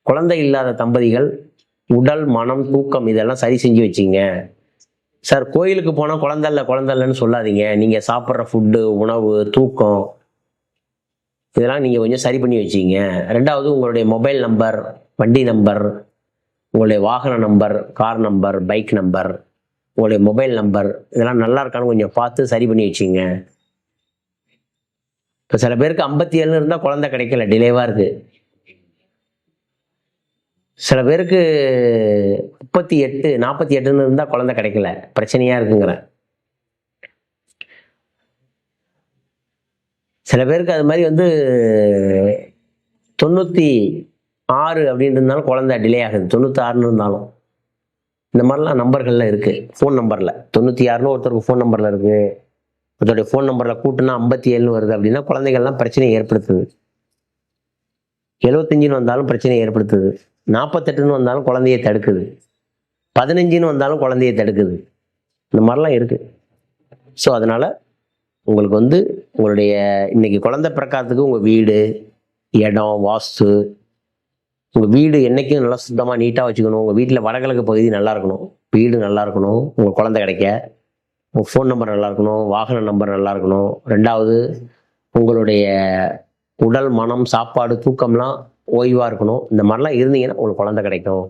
குழந்தை இல்லாத தம்பதிகள் உடல், மனம், தூக்கம் இதெல்லாம் சரி செஞ்சு வச்சுங்க. சார் கோயிலுக்கு போனால் குழந்தை இல்லை குழந்தை இல்லைன்னு சொல்லாதீங்க. நீங்கள் சாப்பிட்ற ஃபுட்டு, உணவு, தூக்கம் இதெல்லாம் நீங்கள் கொஞ்சம் சரி பண்ணி வச்சுங்க. ரெண்டாவது உங்களுடைய மொபைல் நம்பர், வண்டி நம்பர், உங்களுடைய வாகன number, car number, bike number, உங்களுடைய மொபைல் நம்பர் இதெல்லாம் நல்லா இருக்கான்னு கொஞ்சம் பார்த்து சரி பண்ணி வச்சுங்க. இப்போ சில பேருக்கு 57 இருந்தால் குழந்தை கிடைக்கல, டிலேவாக இருக்குது. சில பேருக்கு 38, 48 இருந்தால் குழந்தை கிடைக்கல, பிரச்சனையாக இருக்குங்கிறேன். சில பேருக்கு அது மாதிரி 96 அப்படின்னு இருந்தாலும் குழந்தை டிலே ஆகுது, 96 இருந்தாலும். இந்த மாதிரிலாம் நம்பர்கள்லாம் இருக்குது ஃபோன் நம்பரில். 96 ஒருத்தருக்கு ஃபோன் நம்பரில் இருக்குது. ஒருத்தருடைய ஃபோன் நம்பரில் கூட்டுனா 57 வருது அப்படின்னா குழந்தைகள்லாம் பிரச்சனையை ஏற்படுத்துது. 75 வந்தாலும் பிரச்சனையை ஏற்படுத்துது. 48 வந்தாலும் குழந்தையை தடுக்குது. 15 வந்தாலும் குழந்தையை தடுக்குது. இந்த மாதிரிலாம் இருக்குது. ஸோ அதனால் உங்களுக்கு உங்களுடைய இன்னைக்கு குழந்தை பிறக்காததுக்கு உங்கள் வீடு, இடம், வாஸ்து, உங்கள் வீடு என்றைக்கும் நல்லா சுத்தமாக நீட்டாக வச்சுக்கணும். உங்கள் வீட்டில் வடகிழக்கு பகுதி நல்லா இருக்கணும், வீடு நல்லா இருக்கணும், உங்கள் குழந்தை கிடைக்க. உங்கள் ஃபோன் நம்பர் நல்லா இருக்கணும், வாகன நம்பர் நல்லா இருக்கணும். ரெண்டாவது உங்களுடைய உடல், மனம், சாப்பாடு, தூக்கம்லாம் ஓய்வாக இருக்கணும். இந்த மாதிரிலாம் இருந்தீங்கன்னா உங்களுக்கு குழந்தை கிடைக்கும்.